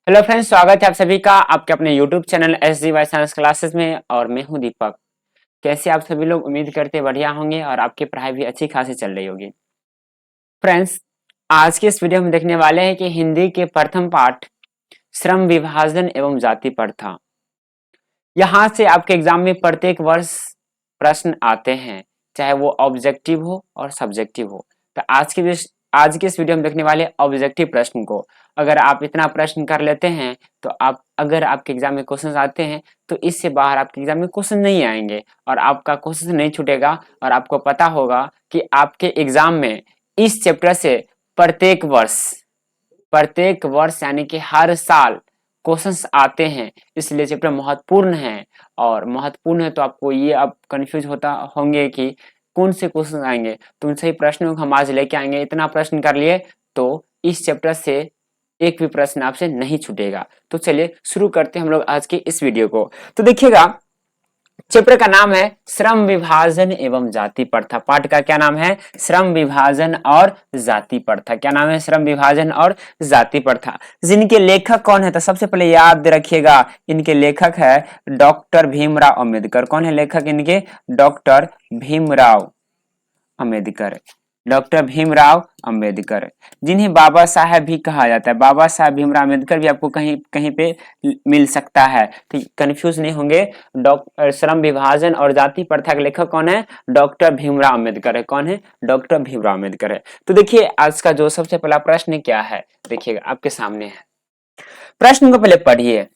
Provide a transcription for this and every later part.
Hello friends, स्वागत है आप सभी का आपके अपने YouTube channel SGY science classes में। और मैं हूं दीपक। कैसे आप सभी लोग, उम्मीद करते बढ़िया होंगे और आपकी पढ़ाई भी अच्छी खासी चल रही होगी। फ्रेंड्स, आज के इस वीडियो में देखने वाले हैं कि हिंदी के प्रथम पाठ श्रम विभाजन एवं जाति प्रथा। यहाँ से आपके एग्जाम में प्रत्येक वर्ष प्रश्न आते हैं, चाहे वो ऑब्जेक्टिव हो और सब्जेक्टिव हो। तो आज के इस वीडियो में देखने वाले ऑब्जेक्टिव प्रश्न को अगर आप इतना प्रश्न कर लेते हैं तो आप अगर आपके एग्जाम में क्वेश्चन आते हैं तो इससे बाहर आपके एग्जाम में क्वेश्चन नहीं आएंगे और आपका क्वेश्चन नहीं छूटेगा। और आपको पता होगा कि आपके एग्जाम में इस चैप्टर से प्रत्येक वर्ष यानी कि हर साल क्वेश्चंस आते हैं, इसलिए चैप्टर महत्वपूर्ण है। और महत्वपूर्ण है तो आपको ये अब कंफ्यूज होता होंगे कि कौन से क्वेश्चन आएंगे। तो उन सही प्रश्नों को हम आज लेके आएंगे। इतना प्रश्न कर लिए तो इस चैप्टर से एक भी प्रश्न आपसे नहीं छूटेगा। तो चलिए शुरू करते हैं हम लोग आज की इस वीडियो को। तो देखिएगा, चैप्टर का नाम है श्रम विभाजन एवं जाति प्रथा। पाठ का क्या नाम है? श्रम विभाजन और जाति प्रथा। क्या नाम है? श्रम विभाजन और जाति प्रथा। जिनके लेखक कौन है तो सबसे पहले याद रखिएगा, इनके लेखक है डॉक्टर भीमराव अंबेडकर। कौन है लेखक इनके? डॉक्टर भीमराव अंबेडकर। डॉक्टर भीमराव अंबेडकर, जिन्हें बाबा साहब भी कहा जाता है। बाबा साहब भीमराव अंबेडकर भी आपको कहीं कहीं पे मिल सकता है, तो कंफ्यूज नहीं होंगे। डॉक्टर श्रम विभाजन और जाति प्रथा के लेखक कौन है? डॉक्टर भीमराव अंबेडकर है। कौन है? डॉक्टर भीमराव अंबेडकर है। तो देखिए आज का जो सबसे पहला प्रश्न क्या है, देखिएगा आपके सामने है। प्रश्न को पहले पढ़िए,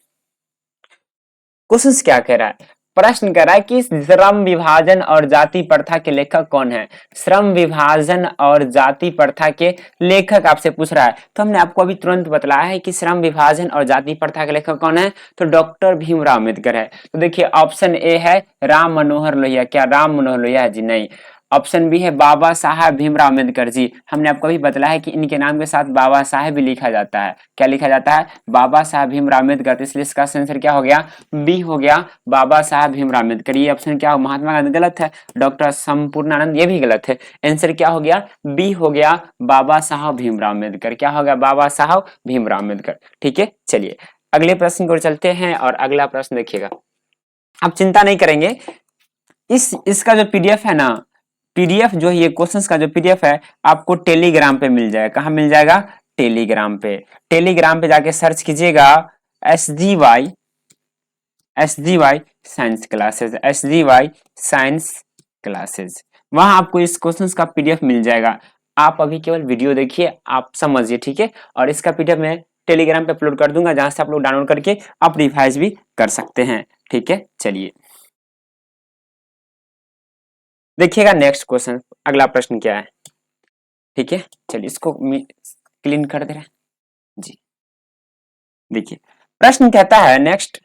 क्वेश्चन क्या कह रहा है। प्रश्न कह रहा है कि श्रम विभाजन और जाति प्रथा के लेखक कौन है। श्रम विभाजन और जाति प्रथा के लेखक आपसे पूछ रहा है। तो हमने आपको अभी तुरंत बतलाया है कि श्रम विभाजन और जाति प्रथा के लेखक कौन है, तो डॉक्टर भीमराव अम्बेडकर है। तो देखिए ऑप्शन ए है राम मनोहर लोहिया। क्या राम मनोहर लोहिया जी? नहीं। ऑप्शन बी है बाबा साहब भीमराव अम्बेडकर जी। हमने आपको अभी बतलाया है कि इनके नाम के साथ बाबा साहब भी लिखा जाता है। क्या लिखा जाता है? बाबा साहब भीमराव अम्बेडकर। तो इसलिए इसका आंसर क्या हो गया? बी हो गया, बाबा साहब भीमराव अम्बेडकर। ये ऑप्शन क्या हो? महात्मा गांधी गलत है। डॉक्टर संपूर्णानंद ये भी गलत है। आंसर क्या हो गया? बी हो गया, बाबा साहब भीमराव अम्बेडकर। क्या हो गया? बाबा साहब भीमराव अम्बेडकर। ठीक है, चलिए अगले प्रश्न को चलते हैं। और अगला प्रश्न देखिएगा, आप चिंता नहीं करेंगे, इसका जो पीडीएफ है ना, पीडीएफ जो ये क्वेश्चंस का जो पीडीएफ है आपको टेलीग्राम पे मिल जाएगा। कहाँ मिल जाएगा? टेलीग्राम पे। टेलीग्राम पे जाके सर्च कीजिएगा S D Y science classes, SGY science classes. वहां आपको इस क्वेश्चंस का पीडीएफ मिल जाएगा। आप अभी केवल वीडियो देखिए, आप समझिए, ठीक है। और इसका पीडीएफ मैं टेलीग्राम पे अपलोड कर दूंगा, जहां से आप लोग डाउनलोड करके आप रिवाइज भी कर सकते हैं। ठीक है, चलिए देखिएगा नेक्स्ट क्वेश्चन, अगला प्रश्न क्या है। ठीक है, चलिए इसको क्लीन कर दे रहे हैं जी। देखिए प्रश्न कहता है, नेक्स्ट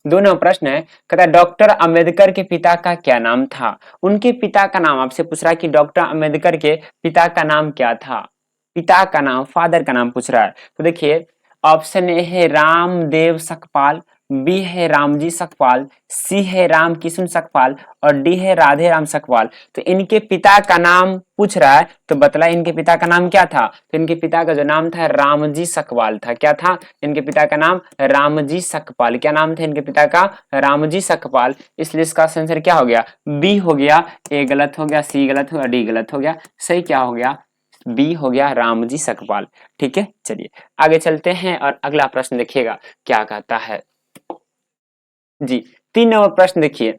दोनों प्रश्न है, कहता है डॉक्टर अंबेडकर के पिता का क्या नाम था। उनके पिता का नाम आपसे पूछ रहा है कि डॉक्टर अंबेडकर के पिता का नाम क्या था। पिता का नाम, फादर का नाम पूछ रहा है। तो देखिए ऑप्शन ए है रामदेव सकपाल, बी है रामजी सकपाल, सी है राम किशन सकपाल और डी है राधे राम सकपाल। तो इनके पिता का नाम पूछ रहा है, तो बतला इनके पिता का नाम क्या था। तो इनके पिता का जो नाम था रामजी सकपाल था। क्या था इनके पिता का नाम? रामजी सकपाल। क्या नाम था इनके पिता का? रामजी सकपाल। इसलिए इसका आंसर क्या हो गया? बी हो गया। ए गलत हो गया, सी गलत हो गया, डी गलत हो गया। सही क्या हो गया? बी हो गया, रामजी सकपाल। ठीक है, चलिए आगे चलते हैं और अगला प्रश्न देखिएगा क्या कहता है जी। 3 नंबर प्रश्न देखिए,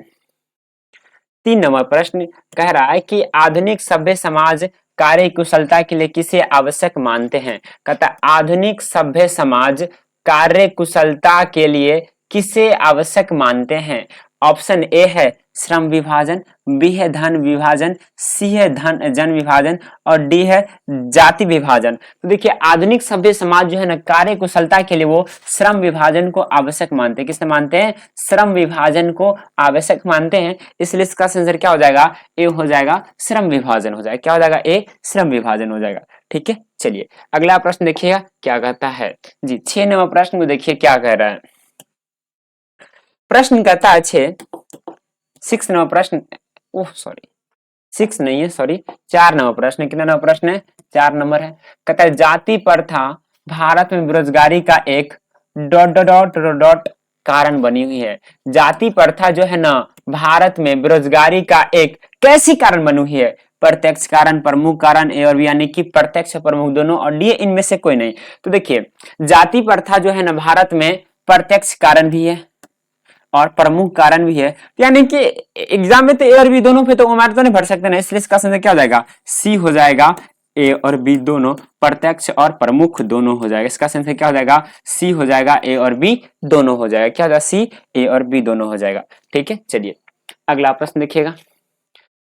3 नंबर प्रश्न कह रहा है कि आधुनिक सभ्य समाज कार्य कुशलता के लिए किसे आवश्यक मानते हैं। कहता आधुनिक सभ्य समाज कार्य कुशलता के लिए किसे आवश्यक मानते हैं। ऑप्शन ए है श्रम विभाजन, बी है धन विभाजन, सी है धन जन विभाजन और डी है जाति विभाजन। तो देखिए आधुनिक सभ्य समाज जो है ना, कार्य कुशलता के लिए वो श्रम विभाजन को आवश्यक मानते हैं। किसने मानते हैं? श्रम विभाजन को आवश्यक मानते हैं। इसलिए इसका आंसर क्या हो जाएगा? ए हो जाएगा, श्रम विभाजन हो जाएगा। क्या हो जाएगा? ए श्रम विभाजन हो जाएगा। ठीक है, चलिए अगला प्रश्न देखिएगा क्या कहता है जी। 6 नंबर प्रश्न को देखिए क्या कह रहा है। प्रश्न कहता है 6 नंबर प्रश्न, ओह सॉरी 6 नहीं है, सॉरी 4 नंबर प्रश्न। कितना नंबर प्रश्न है? 4 नंबर है। कहता है जाति प्रथा भारत में बेरोजगारी का एक डॉट डॉट डॉट डॉट कारण बनी हुई है। जाति प्रथा जो है ना भारत में बेरोजगारी का एक कैसी कारण बनी हुई है? प्रत्यक्ष कारण, प्रमुख कारण, ए और बी, यानी कि प्रत्यक्ष प्रमुख दोनों, और डी इनमें से कोई नहीं। तो देखिए जाति प्रथा जो है ना भारत में प्रत्यक्ष कारण भी है और प्रमुख कारण भी है, यानी कि एग्जाम में तो ए और बी दोनों पे तो उम्मीद तो नहीं भर सकते ना, इसलिए इसका संख्या क्या हो जाएगा? सी हो जाएगा। ए और बी दोनों प्रत्यक्ष और प्रमुख दोनों हो जाएगा। इसका संख्या क्या हो जाएगा? सी हो जाएगा। ए और बी दोनों हो जाएगा। क्या हो जाएगा? सी, ए और बी दोनों हो जाएगा। ठीक है, चलिए अगला प्रश्न देखिएगा।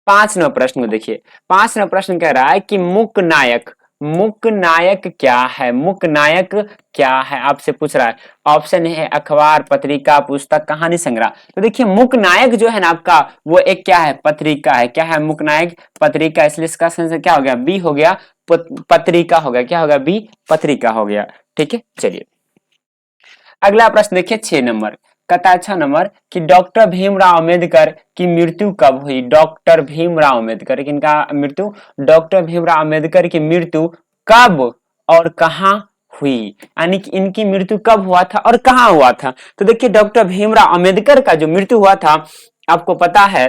5 नंबर प्रश्न को देखिए। 5 नंबर प्रश्न कह रहा है कि मुक नायक, मुक नायक क्या है? मुक नायक क्या है आपसे पूछ रहा है। ऑप्शन है अखबार, पत्रिका, पुस्तक, कहानी संग्रह। तो देखिए मुक नायक जो है ना आपका वो एक क्या है? पत्रिका है। क्या है? मुक नायक पत्रिका। इसलिए इसका आंसर क्या हो गया? बी हो गया, पत्रिका हो गया। क्या हो गया? बी, पत्रिका हो गया। ठीक है, चलिए अगला प्रश्न देखिए 6 नंबर। कहता है 6 नंबर कि डॉक्टर भीमराव अंबेडकर की मृत्यु कब हुई? डॉक्टर भीमराव अंबेडकर, किनका मृत्यु? डॉक्टर भीमराव अंबेडकर की मृत्यु कब और कहां हुई, यानी कि इनकी मृत्यु कब हुआ था और कहां हुआ था? तो देखिए डॉक्टर भीमराव अंबेडकर का जो मृत्यु हुआ था आपको पता है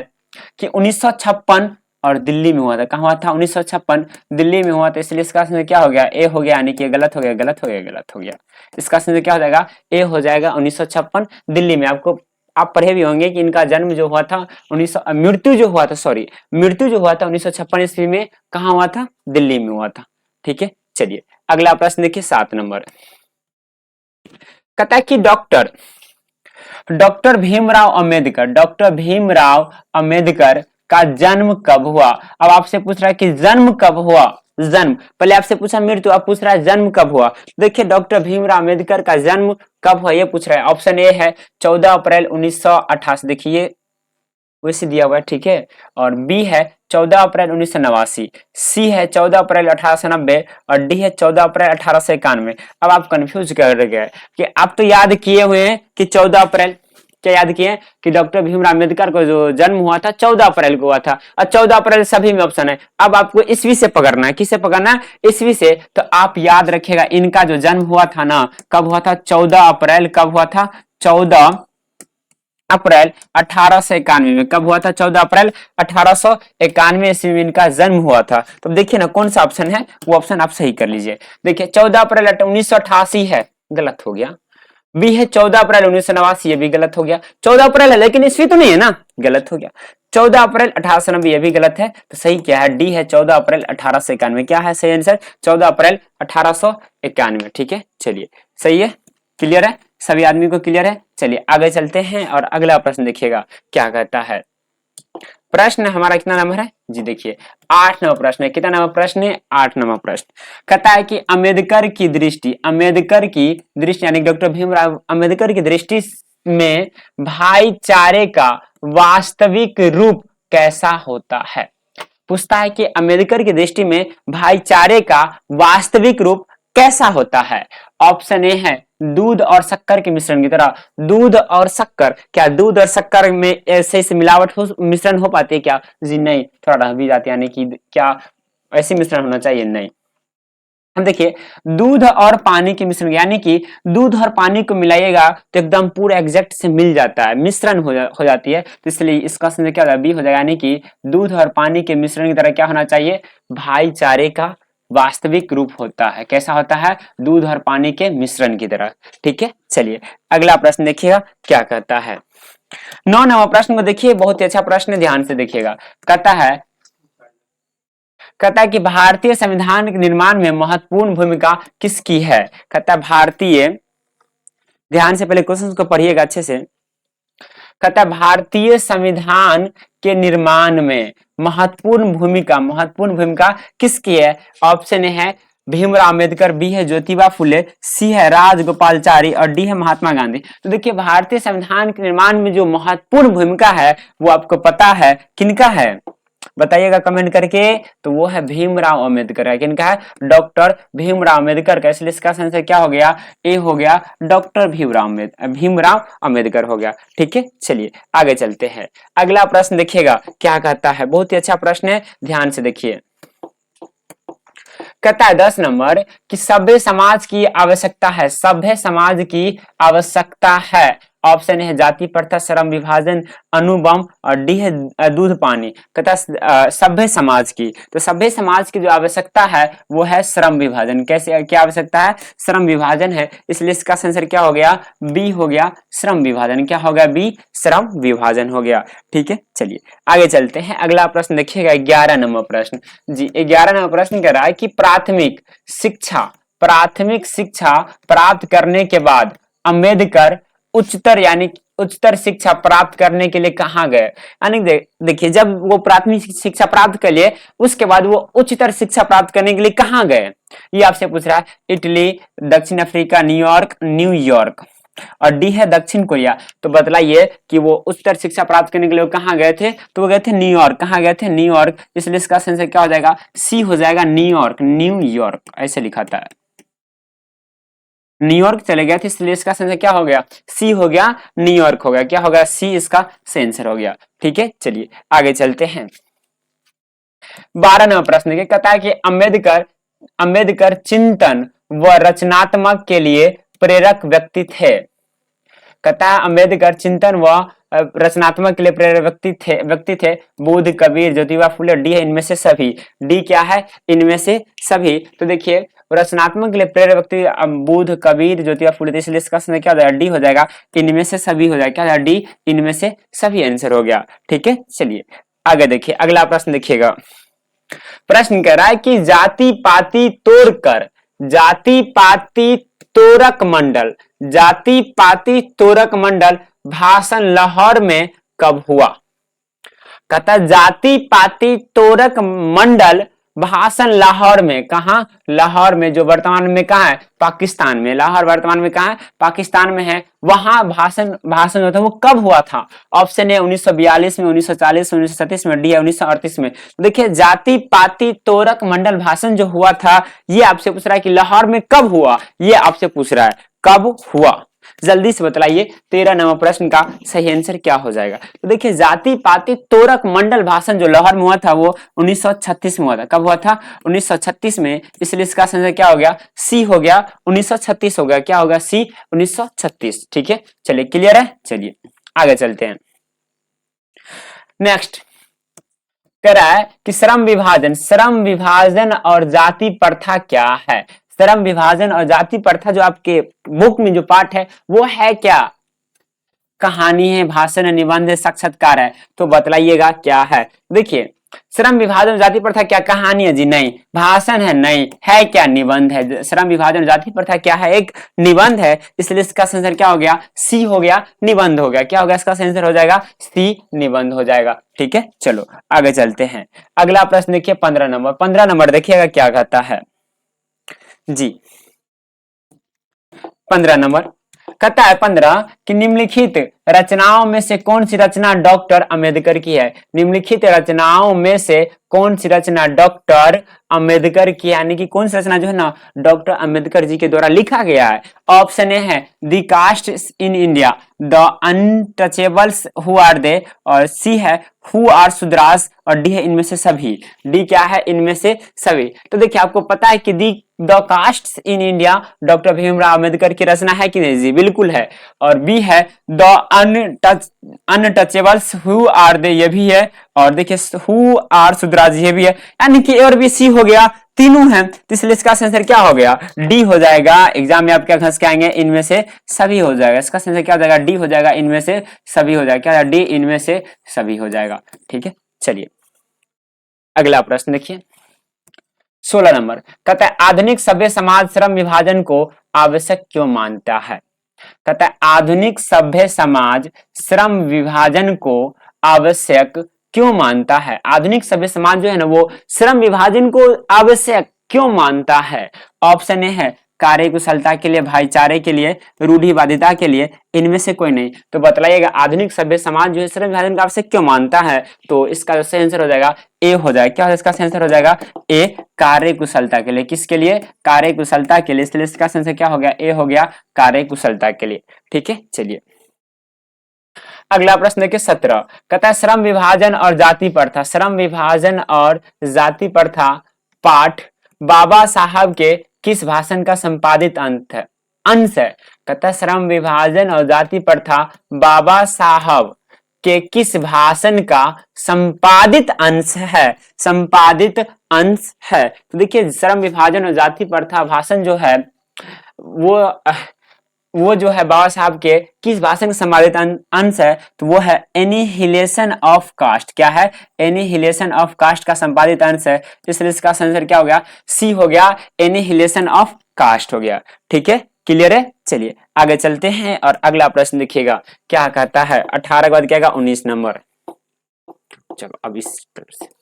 कि 1956 और दिल्ली में हुआ था। कहां हुआ था? 1956 दिल्ली में हुआ था। इसलिए इसका आंसर क्या हो गया? ए हो गया, यानी कि गलत हो गया, गलत हो गया, गलत हो गया। इसका आंसर क्या हो जाएगा? ए हो जाएगा। 1956 दिल्ली में। आपको आप पढ़े भी होंगे कि इनका जन्म जो हुआ था मृत्यु जो हुआ था, सॉरी मृत्यु जो हुआ था 1956 ईस्वी में, कहां हुआ था? दिल्ली में हुआ था। ठीक है, चलिए अगला प्रश्न देखिए 7 नंबर। कहता है कि डॉक्टर भीमराव अंबेडकर, डॉक्टर भीमराव अंबेडकर का जन्म कब हुआ? अब आपसे पूछ रहा है कि जन्म कब हुआ। जन्म पहले आपसे पूछा मृत्यु, अब पूछ रहा है जन्म कब हुआ। देखिए डॉक्टर भीमराव अंबेडकर का जन्म कब हुआ ये पूछ रहा है। ऑप्शन ए है 14 अप्रैल 1988, देखिए वैसे दिया हुआ है। ठीक है, और बी है 14 अप्रैल 1989, सी है 14 अप्रैल 1890 और डी है 14 अप्रैल 1891। अब आप कंफ्यूज कर गए कि आप तो याद किए हुए हैं कि 14 अप्रैल, क्या याद किए कि डॉक्टर भीमराव अंबेडकर को जो जन्म हुआ था 14 अप्रैल को हुआ था, और 14 अप्रैल सभी में ऑप्शन है। अब आपको ईस्वी से पकड़ना है। किससे पकड़ना है? ईस्वी से। तो आप याद रखिएगा इनका जो जन्म हुआ था ना कब हुआ था? 14 अप्रैल। कब हुआ था? 14 अप्रैल 1891 में। कब हुआ था? 14 अप्रैल 1891 ईस्वी में इनका जन्म हुआ था। तो देखिए ना कौन सा ऑप्शन है वो ऑप्शन आप सही कर लीजिए। देखिए 14 अप्रैल 1988 है, गलत हो गया। बी है 14 अप्रैल 1989, ये भी गलत हो गया। 14 अप्रैल है लेकिन ईस्वी तो नहीं है ना, गलत हो गया। 14 अप्रैल 1890 ये भी गलत है। तो सही क्या है? डी है 14 अप्रैल 1891। क्या है सही आंसर? 14 अप्रैल 1891। ठीक है, चलिए सही है, क्लियर है, सभी आदमी को क्लियर है। चलिए आगे चलते हैं और अगला प्रश्न देखिएगा क्या कहता है। प्रश्न हमारा कितना नंबर है जी? देखिए 8 नंबर प्रश्न है। कितना नंबर प्रश्न है? 8 नंबर प्रश्न। कहता है कि अंबेडकर की दृष्टि, अंबेडकर की दृष्टि यानी डॉक्टर भीमराव अंबेडकर की दृष्टि में भाईचारे का वास्तविक रूप कैसा होता है? पूछता है कि अंबेडकर की दृष्टि में भाईचारे का वास्तविक रूप कैसा होता है? ऑप्शन ए है दूध और शक्कर के मिश्रण की तरह। दूध और शक्कर, क्या दूध और शक्कर में ऐसे से मिलावट हो, मिश्रण हो पाती है क्या? जी नहीं, थोड़ा रह भी जाती है, यानी कि क्या ऐसे मिश्रण होना चाहिए? नहीं। हम देखिए दूध और पानी के मिश्रण, यानी कि दूध और पानी को मिलाइएगा तो एकदम पूरा एग्जैक्ट से मिल जाता है, मिश्रण हो जाती है। तो इसलिए इसका संख्या क्या होगा? बी हो जाएगा, यानी कि दूध और पानी के मिश्रण की तरह क्या होना चाहिए? भाईचारे का वास्तविक रूप होता है। कैसा होता है? दूध और पानी के मिश्रण की तरह। ठीक है, चलिए अगला प्रश्न देखिएगा क्या कहता है। 9 नंबर प्रश्न को देखिए, बहुत ही अच्छा प्रश्न है, ध्यान से देखिएगा। कहता है कि भारतीय संविधान के निर्माण में महत्वपूर्ण भूमिका किसकी है? कहता है भारतीय, ध्यान से पहले क्वेश्चन को पढ़िएगा अच्छे से। कहता है भारतीय संविधान के निर्माण में महत्वपूर्ण भूमिका किसकी है? ऑप्शन ए है भीमराव अंबेडकर, बी है ज्योतिबा फुले, सी है राजगोपालचारी और डी है महात्मा गांधी। तो देखिए भारतीय संविधान के निर्माण में जो महत्वपूर्ण भूमिका है वो आपको पता है किनका है? बताइएगा कमेंट करके। तो वो है भीमराव अंबेडकर है। किनका है? डॉक्टर भीमराव अंबेडकर का। इसलिए इसका आंसर क्या हो गया? ए हो गया, डॉक्टर भीमराव अंबेडकर हो गया। ठीक है, चलिए आगे चलते हैं। अगला प्रश्न देखिएगा क्या कहता है, बहुत ही अच्छा प्रश्न है, ध्यान से देखिए। कहता है 10 नंबर कि सभ्य समाज की आवश्यकता है, सभ्य समाज की आवश्यकता है। ऑप्शन है जाति प्रथा, श्रम विभाजन, अणुबम और डी है दूध पानी। कहता है सभ्य समाज की, तो सभ्य समाज की जो आवश्यकता है वो है श्रम विभाजन। कैसे क्या आवश्यकता है? श्रम विभाजन है, इसलिए इसका आंसर क्या हो गया? बी हो गया, श्रम विभाजन। क्या हो गया? बी, श्रम विभाजन हो गया। ठीक है, चलिए आगे चलते हैं। अगला प्रश्न देखिएगा 11 नंबर प्रश्न। जी 11 नंबर प्रश्न कह रहा है कि प्राथमिक शिक्षा प्राप्त करने के बाद अम्बेडकर उच्चतर यानी उच्चतर शिक्षा प्राप्त करने के लिए कहाँ गए? यानी देखिए जब वो प्राथमिक शिक्षा प्राप्त कर लिए उसके बाद वो उच्चतर शिक्षा प्राप्त करने के लिए कहाँ गए? ये आपसे पूछ रहा है। इटली, दक्षिण अफ्रीका, न्यूयॉर्क और डी है दक्षिण कोरिया। तो बतलाइए कि वो उच्चतर शिक्षा प्राप्त करने के लिए कहाँ गए थे? तो वो गए थे न्यूयॉर्क। कहाँ गए थे? न्यूयॉर्क। इसलिए इसका आंसर क्या हो जाएगा? सी हो जाएगा, न्यूयॉर्क ऐसे लिखा था। न्यूयॉर्क चले गए थे इसलिए इसका आंसर क्या हो गया? सी हो गया, न्यूयॉर्क हो गया। क्या होगा? सी इसका आंसर हो गया। ठीक है, चलिए आगे चलते हैं। 12 नंबर प्रश्न कहता है कि अम्बेडकर चिंतन व रचनात्मक के लिए प्रेरक व्यक्ति थे। कहता है अम्बेडकर चिंतन व रचनात्मक के लिए प्रेरक व्यक्ति थे बुद्ध, कबीर, ज्योतिबा फुले। डी है इनमें से सभी। डी क्या है? इनमें से सभी। तो देखिए रचनात्मक के लिए प्रेरक व्यक्ति बुद्ध, कबीर, ज्योतिबा फुले, इसलिए इसका आंसर क्या हो जाएगा? डी हो जाएगा, इनमें से सभी हो जाएगा। क्या हो जाएगा? डी, इनमें से सभी आंसर हो गया। ठीक है, चलिए आगे देखिए। अगला प्रश्न देखिएगा। प्रश्न कह रहा है कि जाति पाति तोरक मंडल भाषण लाहौर में कब हुआ? कहता जाति पाति तोरक मंडल भाषण लाहौर में। कहा? लाहौर में, जो वर्तमान में कहा है? पाकिस्तान में। लाहौर वर्तमान में कहा है? पाकिस्तान में है। वहां भाषण जो था वो कब हुआ था? ऑप्शन है 1942 में, 1940 में, 1937 में, डी है 1938 में। देखिए जाति पाति तोरक मंडल भाषण जो हुआ था ये आपसे पूछ रहा है कि लाहौर में कब हुआ, ये आपसे पूछ रहा है कब हुआ। जल्दी से बतलाइए 13 नंबर प्रश्न का सही आंसर क्या हो जाएगा? तो देखिए जाति पाति तोरक मंडल भाषण जो लाहौर में हुआ था वो 1936 में हुआ था। कब हुआ था? 1936 में। इसलिए इसका आंसर क्या हो गया? सी हो गया, 1936 हो गया। क्या होगा? सी, 1936। ठीक है, चलिए क्लियर है। चलिए आगे चलते हैं। नेक्स्ट कह रहा है कि श्रम विभाजन और जाति प्रथा क्या है? श्रम विभाजन और जाति प्रथा जो आपके बुक में जो पाठ है वो है क्या? कहानी है, भाषण है, निबंध है, साक्षात्कार है? तो बतलाइएगा क्या है। देखिए श्रम विभाजन जाति प्रथा क्या कहानी है? जी नहीं। भाषण है? नहीं। है क्या? निबंध है। श्रम विभाजन जाति प्रथा क्या है? एक निबंध है। इसलिए इसका आंसर क्या हो गया? सी हो गया, निबंध हो गया। क्या होगा? इसका आंसर हो जाएगा सी, निबंध हो जाएगा। ठीक है, चलो आगे चलते हैं। अगला प्रश्न देखिए 15 नंबर देखिएगा क्या कहता है। जी 15 नंबर कहता है 15 कि निम्नलिखित रचनाओं में से कौन सी रचना डॉक्टर अंबेडकर की है? निम्नलिखित रचनाओं में से कौन सी रचना डॉक्टर अंबेडकर की, यानी कि कौन सी रचना जो है ना डॉक्टर अंबेडकर जी के द्वारा लिखा गया है? ऑप्शन ए है the caste in India, the untouchables who are they, और सी है हु आर सुद्रास, और डी है इनमें से सभी। डी क्या है? इनमें से सभी। तो देखिए आपको पता है कि the caste in India doctor Bhimrao Ambedkar की रचना है कि नहीं? जी बिल्कुल है। और बी है the untouchables who are they, ये भी है। और देखिए हु आर सुद्राज, ये भी है। यानी कि ए और बी सी हो गया, तीनों हैं। तो इसलिए इसका आंसर क्या हो गया? डी हो जाएगा। एग्जाम में आप क्या घस के आएंगे? इनमें से सभी हो जाएगा। इसका आंसर क्या हो जाएगा? डी हो जाएगा, इनमें से सभी हो जाएगा। क्या? डी, इनमें से सभी हो जाएगा। ठीक है, चलिए अगला प्रश्न देखिए 16 नंबर कहता है आधुनिक सभ्य समाज श्रम विभाजन को आवश्यक क्यों मानता है? कहता है आधुनिक सभ्य समाज श्रम विभाजन को आवश्यक क्यों मानता है? आधुनिक सभ्य समाज जो है ना वो श्रम विभाजन को आवश्यक क्यों मानता है? ऑप्शन ए है कार्य कुशलता के लिए, भाईचारे के लिए, रूढ़िवादिता के लिए, इनमें से कोई नहीं। तो बतलाइएगा आधुनिक सभ्य समाज जो है श्रम विभाजन का आवश्यक क्यों मानता है? तो इसका जो सही आंसर हो जाएगा ए हो जाएगा। क्या इसका सही आंसर हो जाएगा? ए, कार्य कुशलता के लिए। किसके लिए? कार्य कुशलता के लिए। इसलिए इसका आंसर क्या हो गया? ए हो गया, कार्य कुशलता के लिए। ठीक है, चलिए अगला प्रश्न देखिए 17 कहता है श्रम विभाजन और जाति प्रथा, श्रम विभाजन और जाति प्रथा पाठ बाबा साहब के किस भाषण का संपादित अंश है? कहता श्रम विभाजन और जाति प्रथा बाबा साहब के किस भाषण का संपादित अंश है? संपादित अंश है। तो देखिए श्रम विभाजन और जाति प्रथा भाषण जो है वो जो है बाबा साहब के किस भाषण का संपादित अंश है? तो वो है एनिहिलेशन ऑफ कास्ट। क्या है? एनिहिलेशन ऑफ कास्ट का संपादित अंश है। इसलिए इसका आंसर क्या हो गया? सी हो गया, एनिहिलेशन ऑफ कास्ट हो गया। ठीक है, क्लियर है? चलिए आगे चलते हैं और अगला प्रश्न देखिएगा क्या कहता है। 18 के बाद क्या 19 नंबर। चलो अब इस तरह से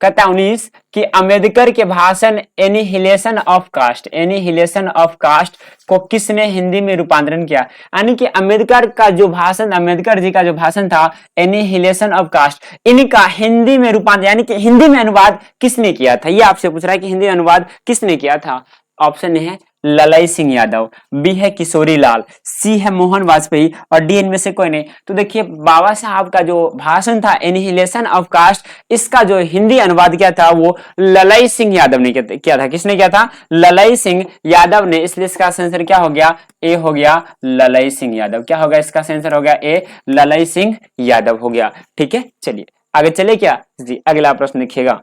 कहता है 19 कि अम्बेडकर के भाषण annihilation of caste, annihilation of caste को किसने हिंदी में रूपांतरण किया? यानी कि अम्बेडकर का जो भाषण, अम्बेडकर जी का जो भाषण था एनिहिलेशन ऑफ कास्ट, इनका हिंदी में रूपांतरण यानी कि हिंदी में अनुवाद किसने किया था? ये आपसे पूछ रहा है कि हिंदी अनुवाद किसने किया था। ऑप्शन है ललई सिंह यादव, बी है किशोरी लाल, सी है मोहन वाजपेयी और डी इनमें से कोई नहीं। तो देखिए बाबा साहब का जो भाषण था एनिहिलेशन ऑफ कास्ट, इसका जो हिंदी अनुवाद किया था वो ललई सिंह यादव ने किया था। किसने किया था? ललई सिंह यादव ने। इसलिए इसका आंसर क्या हो गया? ए हो गया, ललई सिंह यादव। क्या होगा? इसका आंसर हो गया ए, ललई सिंह यादव हो गया। ठीक है, चलिए आगे चले क्या जी। अगला प्रश्न देखिएगा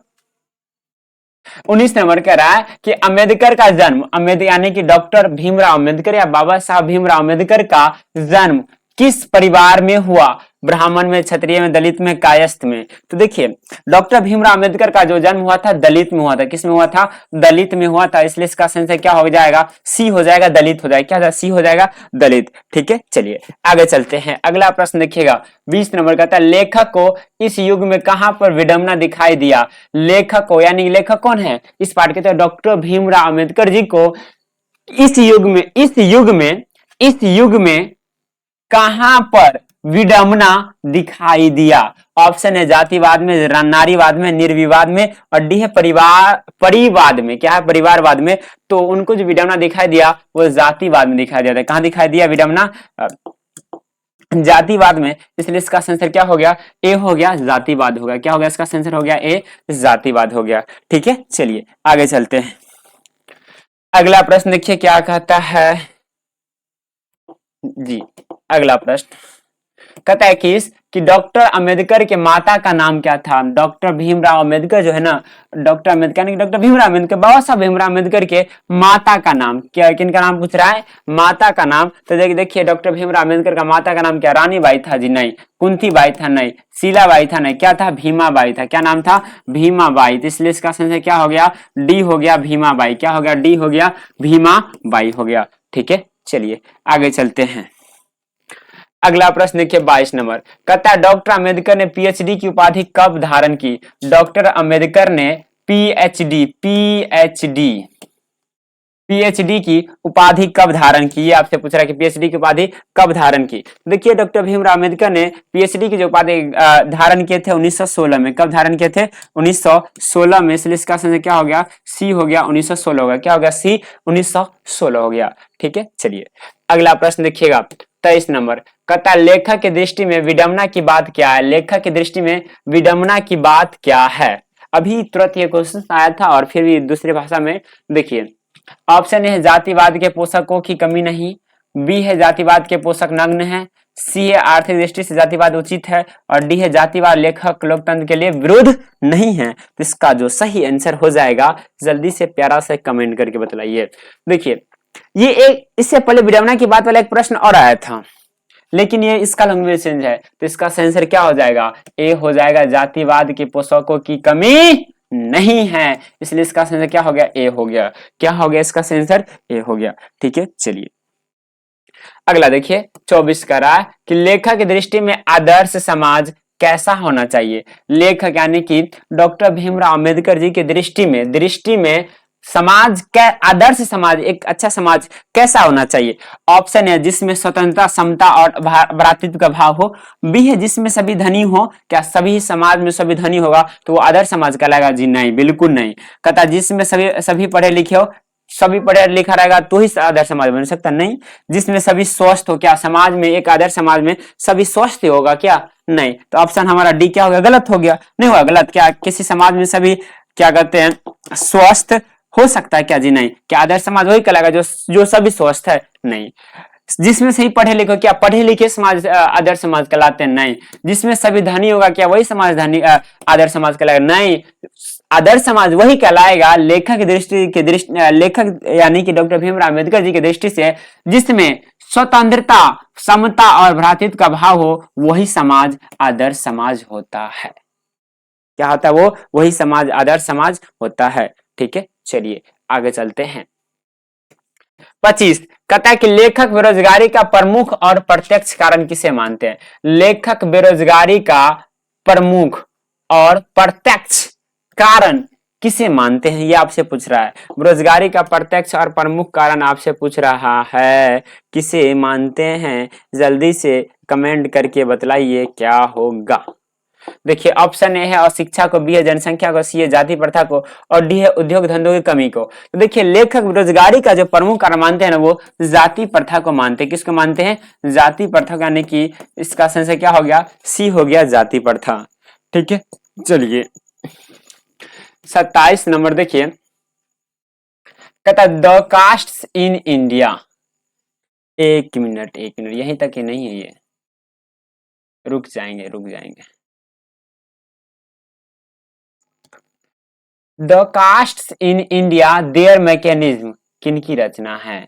19 नंबर कह रहा है कि अम्बेडकर का जन्म, अम्बेडकर यानी कि डॉक्टर भीमराव अम्बेडकर या बाबा साहब भीमराव अम्बेडकर का जन्म किस परिवार में हुआ? ब्राह्मण में, क्षत्रिय में, दलित में, कायस्थ में। तो देखिए डॉक्टर भीमराव अम्बेडकर का जो जन्म हुआ था दलित में हुआ था। किस में हुआ था? दलित में हुआ था। इसलिए इसका आंसर क्या हो जाएगा? सी हो जाएगा, दलित हो जाएगा। क्या? सी हो जाएगा, दलित। ठीक है, चलिए आगे चलते हैं। अगला प्रश्न देखिएगा 20 नंबर का था लेखक को इस युग में कहां पर विडंबना दिखाई दिया? लेखक को यानी लेखक कौन है इस पाठ के? तो डॉक्टर भीमराव अम्बेडकर जी को इस युग में कहां पर विडंबना दिखाई दिया? ऑप्शन है जातिवाद में, नारीवाद में, निर्विवाद में और डी है परिवाद में। क्या है? परिवारवाद में। तो उनको जो विडंबना दिखाई दिया वो जातिवाद में दिखाई दिया था। कहां दिखाई दिया विडंबना? जातिवाद में। इसलिए इसका आंसर क्या हो गया? ए हो गया, जातिवाद होगा। क्या हो गया? इसका आंसर हो गया ए, जातिवाद हो गया। ठीक है, चलिए आगे चलते हैं। अगला प्रश्न देखिए क्या कहता है जी। अगला प्रश्न कहता है कि डॉक्टर अम्बेडकर के माता का नाम क्या था? डॉक्टर भीमराव अम्बेडकर जो है ना, डॉक्टर अम्बेडकर डॉक्टर भीमराव अम्बेडकर, बाबा साहब भीमराव अम्बेडकर के माता का नाम क्या? किनका नाम पूछ रहा है? माता का नाम। तो देखिए डॉक्टर भीमराव अम्बेडकर का माता का नाम क्या? रानी बाई था जी? नहीं। कुंती बाई था? नहीं। शीला बाई था? नहीं। क्या था? भीमा बाई था। क्या नाम था? भीमा बाई। तो इसलिए इसका आंसर क्या हो गया? डी हो गया, भीमा बाई। क्या हो गया? डी हो गया, भीमा बाई हो गया। ठीक है, चलिए आगे चलते हैं। अगला प्रश्न देखिए 22 नंबर कहता है डॉक्टर अम्बेडकर ने पीएचडी की उपाधि कब धारण की? डॉक्टर अम्बेडकर ने पीएचडी की उपाधि कब धारण की? आपसे पूछ रहा है कि पीएचडी की उपाधि कब धारण की। देखिए डॉक्टर भीमराव अम्बेडकर ने पीएचडी की जो उपाधि धारण किए थे 1916 में। कब धारण किए थे? 1916 में। इसलिए इसका आंसर क्या हो गया? सी हो गया, 1916 हो गया। क्या हो गया? सी, 1916 हो गया। ठीक है, चलिए अगला प्रश्न देखिएगा 23 नंबर कहता है लेखक की दृष्टि में विडंबना की बात क्या है? लेखक की दृष्टि में विडंबना की बात क्या है? अभी तुरंत ये क्वेश्चन आया था और फिर भी दूसरी भाषा में। देखिए ऑप्शन है जातिवाद के पोषकों की कमी नहीं, बी है जातिवाद के पोषक नग्न है, सी है आर्थिक दृष्टि से जातिवाद उचित है और डी है जातिवाद लेखक लोकतंत्र के लिए विरोध नहीं है। तो इसका जो सही आंसर हो जाएगा जल्दी से प्यारा से कमेंट करके बतलाइए। देखिए ये एक इससे पहले विडंबना की बात वाला एक प्रश्न और आया था, लेकिन ये इसका लैंग्वेज चेंज है। तो इसका आंसर क्या हो जाएगा? ए हो जाएगा, जातिवाद के पोषकों की कमी नहीं है। इसलिए इसका आंसर क्या हो गया? ए हो गया। क्या हो गया? इसका आंसर ए हो गया। ठीक है, चलिए अगला देखिए 24 का रहा है कि लेखक की दृष्टि में आदर्श समाज कैसा होना चाहिए? लेखक यानी कि डॉक्टर भीमराव अम्बेडकर जी की दृष्टि में समाज क्या, आदर्श समाज, एक अच्छा समाज कैसा होना चाहिए? ऑप्शन है जिसमें स्वतंत्रता, समता और भ्रातृत्व का भाव हो, बी है जिसमें सभी धनी हो। क्या सभी समाज में सभी धनी होगा तो वो आदर्श समाज कहलाएगा? जी नहीं, बिल्कुल नहीं। कहता जिसमें सभी पढ़े लिखे हो, सभी पढ़ा लिखा रहेगा तो ही आदर्श समाज बन सकता? नहीं। जिसमें सभी स्वस्थ हो, क्या समाज में एक आदर्श समाज में सभी स्वस्थ होगा? क्या नहीं। तो ऑप्शन हमारा डी क्या हो गया? गलत हो गया। नहीं हुआ गलत। क्या किसी समाज में सभी क्या कहते हैं? स्वस्थ हो सकता है क्या जी? नहीं। क्या आदर्श समाज वही कहलाएगा जो सभी स्वस्थ है? नहीं। जिसमें सही पढ़े लिखे, क्या पढ़े लिखे समाज आदर्श समाज कहलाते हैं? नहीं। जिसमें सभी धनी होगा, क्या वही समाज धनी आदर्श समाज कहलाएगा? नहीं। आदर्श समाज वही कहलाएगा लेखक की दृष्टि लेखक यानी कि डॉक्टर भीमराव अम्बेडकर जी की दृष्टि से जिसमें स्वतंत्रता, समता और भ्रातृत्व का भाव हो, वही समाज आदर्श समाज होता है। क्या होता है? वो वही समाज आदर्श समाज होता है। ठीक है, चलिए आगे चलते हैं। 25 कहता है कि लेखक बेरोजगारी का प्रमुख और प्रत्यक्ष कारण किसे मानते हैं? लेखक बेरोजगारी का प्रमुख और प्रत्यक्ष कारण किसे मानते हैं, ये आपसे पूछ रहा है। बेरोजगारी का प्रत्यक्ष और प्रमुख कारण आपसे पूछ रहा है, किसे मानते हैं? जल्दी से कमेंट करके बतलाइए क्या होगा। देखिए ऑप्शन ए है अशिक्षा को, बी है जनसंख्या को, सी है जाति प्रथा को और डी है उद्योग धंधों की कमी को। तो देखिए लेखक बेरोजगारी का जो प्रमुख कारण मानते हैं ना, वो जाति प्रथा को मानते हैं। किसको मानते हैं? जाति प्रथा, यानी कि इसका आंसर क्या हो गया? सी हो गया, जाति प्रथा। ठीक है, चलिए 27 नंबर देखिए, कहता द कास्ट इन इंडिया। एक मिनट यहीं तक ही नहीं है, ये रुक जाएंगे। The caste in India their mechanism किनकी रचना है?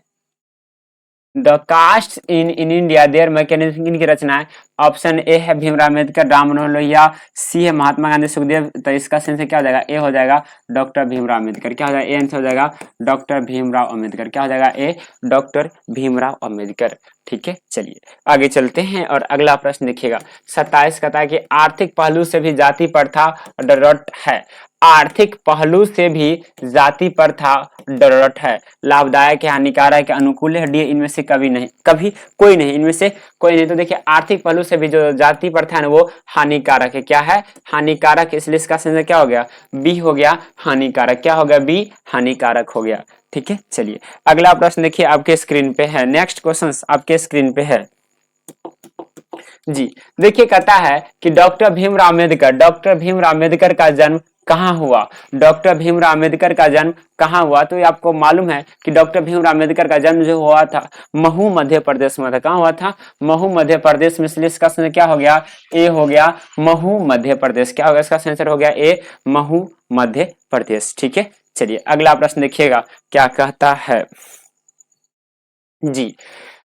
The caste in India their mechanism किनकी रचना है? ऑप्शन ए है भीमराव अम्बेडकर, राम मनोहर लोहिया, सी है महात्मा गांधी, सुखदेव। तो इसका आंसर क्या हो जाएगा? ए हो जाएगा, डॉक्टर भीमराव अम्बेडकर। क्या हो जाएगा? ए आंसर हो जाएगा, डॉक्टर भीमराव अम्बेडकर। क्या हो जाएगा? ए, डॉक्टर भीमराव अम्बेडकर। ठीक है, चलिए आगे चलते हैं और अगला प्रश्न देखिएगा। 27 कहता है कि आर्थिक पहलू से भी जाति प्रथा डरट है। आर्थिक पहलू से भी जाति प्रथा डरट है। लाभदायक है, हानिकारक है, अनुकूल है, डी इनमें से कभी नहीं, कभी कोई नहीं, इनमें से कोई नहीं। तो देखिए आर्थिक पहलू से भी जो जाति प्रथा है ना, वो हानिकारक है। क्या है? हानिकारक। इसलिए इसका आंसर क्या हो गया? बी हो गया, हानिकारक। क्या हो गया? बी, हानिकारक हो गया। ठीक है, चलिए अगला प्रश्न देखिए आपके स्क्रीन पे है। नेक्स्ट क्वेश्चन आपके स्क्रीन पे है जी। देखिए कहता है कि डॉक्टर भीमराव अम्बेडकर का जन्म कहाँ हुआ? डॉक्टर भीमराव अम्बेडकर का जन्म कहाँ हुआ? तो ये आपको मालूम है कि डॉक्टर भीमराव अम्बेडकर का जन्म जो हुआ था महू मध्य प्रदेश में था। कहाँ हुआ था? महू मध्य प्रदेश में। इसलिए इसका आंसर क्या हो गया? ए हो गया, महू मध्य प्रदेश। क्या होगा? इसका आंसर हो गया ए, महू मध्य प्रदेश। ठीक है, चलिए अगला प्रश्न देखिएगा क्या कहता है जी।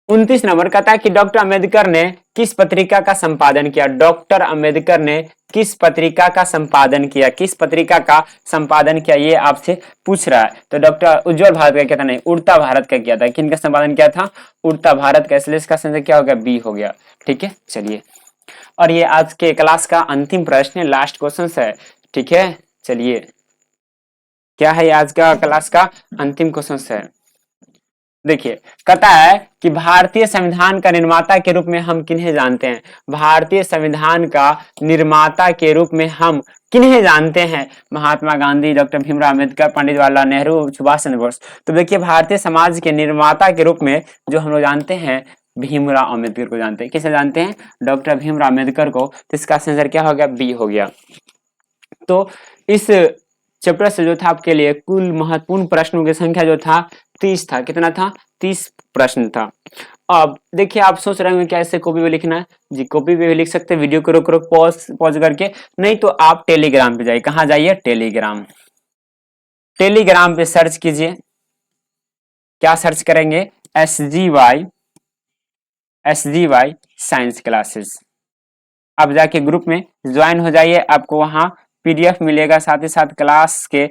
29 नंबर कहता है कि डॉक्टर अम्बेडकर ने किस पत्रिका का संपादन किया? डॉक्टर अम्बेडकर ने किस पत्रिका का संपादन किया? किस पत्रिका का संपादन किया, ये आपसे पूछ रहा है। तो डॉक्टर उज्जवल भारत का किया था? नहीं, उड़ता भारत का किया था। किन का संपादन किया था? उड़ता भारत का। इसलिए इसका आंसर क्या हो गया? बी हो गया। ठीक है, चलिए और ये आज के क्लास का अंतिम प्रश्न है, लास्ट क्वेश्चन है। ठीक है, चलिए क्या है आज का क्लास का अंतिम क्वेश्चन है। देखिए कहता है कि भारतीय संविधान का निर्माता के रूप में हम किन्हें जानते हैं? भारतीय संविधान का निर्माता के रूप में हम किन्हें जानते हैं? महात्मा गांधी, डॉक्टर भीमराव अम्बेडकर, पंडित जवाहरलाल नेहरू, सुभाष चंद्र बोस। तो देखिए भारतीय समाज के निर्माता के रूप में जो हम लोग जानते हैं, भीमराव अम्बेडकर को जानते हैं। किसे जानते हैं? डॉक्टर भीमराव अम्बेडकर को। तो इसका आंसर क्या हो गया? बी हो गया। तो इस चैप्टर से जो था आपके लिए कुल महत्वपूर्ण प्रश्नों की संख्या जो था 30 था। कितना था? 30 प्रश्न था। अब देखिए आप सोच रहे होंगे क्या ऐसे कॉपी पे लिखना है? जी कॉपी पे भी लिख सकते हैं, वीडियो को रोक रोक पॉज करके। नहीं तो आप टेलीग्राम पे जाइए। कहाँ जाइए? टेलीग्राम। टेलीग्राम पे सर्च कीजिए। क्या सर्च करेंगे? S G Y science classes. आप जाके ग्रुप में ज्वाइन हो जाइए। आपको वहां पीडीएफ मिलेगा, साथ ही साथ क्लास के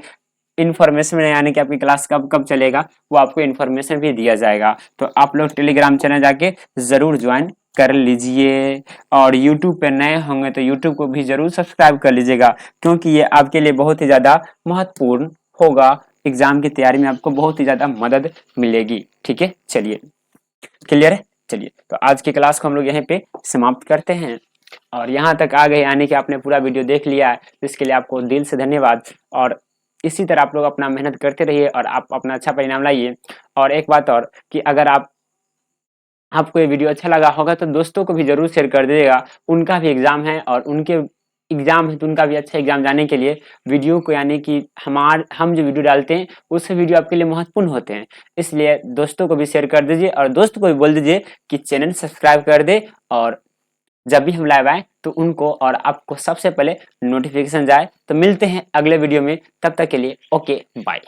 इन्फॉर्मेशन यानी कि आपकी क्लास कब कब चलेगा वो आपको इन्फॉर्मेशन भी दिया जाएगा। तो आप लोग टेलीग्राम चैनल जाके जरूर ज्वाइन कर लीजिए। और यूट्यूब पे नए होंगे तो यूट्यूब को भी जरूर सब्सक्राइब कर लीजिएगा, क्योंकि ये आपके लिए बहुत ही ज्यादा महत्वपूर्ण होगा। एग्जाम की तैयारी में आपको बहुत ही ज्यादा मदद मिलेगी। ठीक है, चलिए क्लियर है। चलिए तो आज की क्लास को हम लोग यहीं पे समाप्त करते हैं। और यहाँ तक आ गए यानी कि आपने पूरा वीडियो देख लिया है, तो इसके लिए आपको दिल से धन्यवाद। और इसी तरह आप लोग अपना मेहनत करते रहिए और आप अपना अच्छा परिणाम लाइए। और एक बात और कि अगर आपको ये वीडियो अच्छा लगा होगा तो दोस्तों को भी जरूर शेयर कर दीजिएगा। उनका भी एग्जाम है और उनके एग्जाम है तो उनका भी अच्छा एग्जाम जाने के लिए वीडियो को, यानी कि हम जो वीडियो डालते हैं उससे वीडियो आपके लिए महत्वपूर्ण होते हैं। इसलिए दोस्तों को भी शेयर कर दीजिए और दोस्त को भी बोल दीजिए कि चैनल सब्सक्राइब कर दे, और जब भी हम लाइव आए तो उनको और आपको सबसे पहले नोटिफिकेशन जाए। तो मिलते हैं अगले वीडियो में, तब तक के लिए ओके बाय।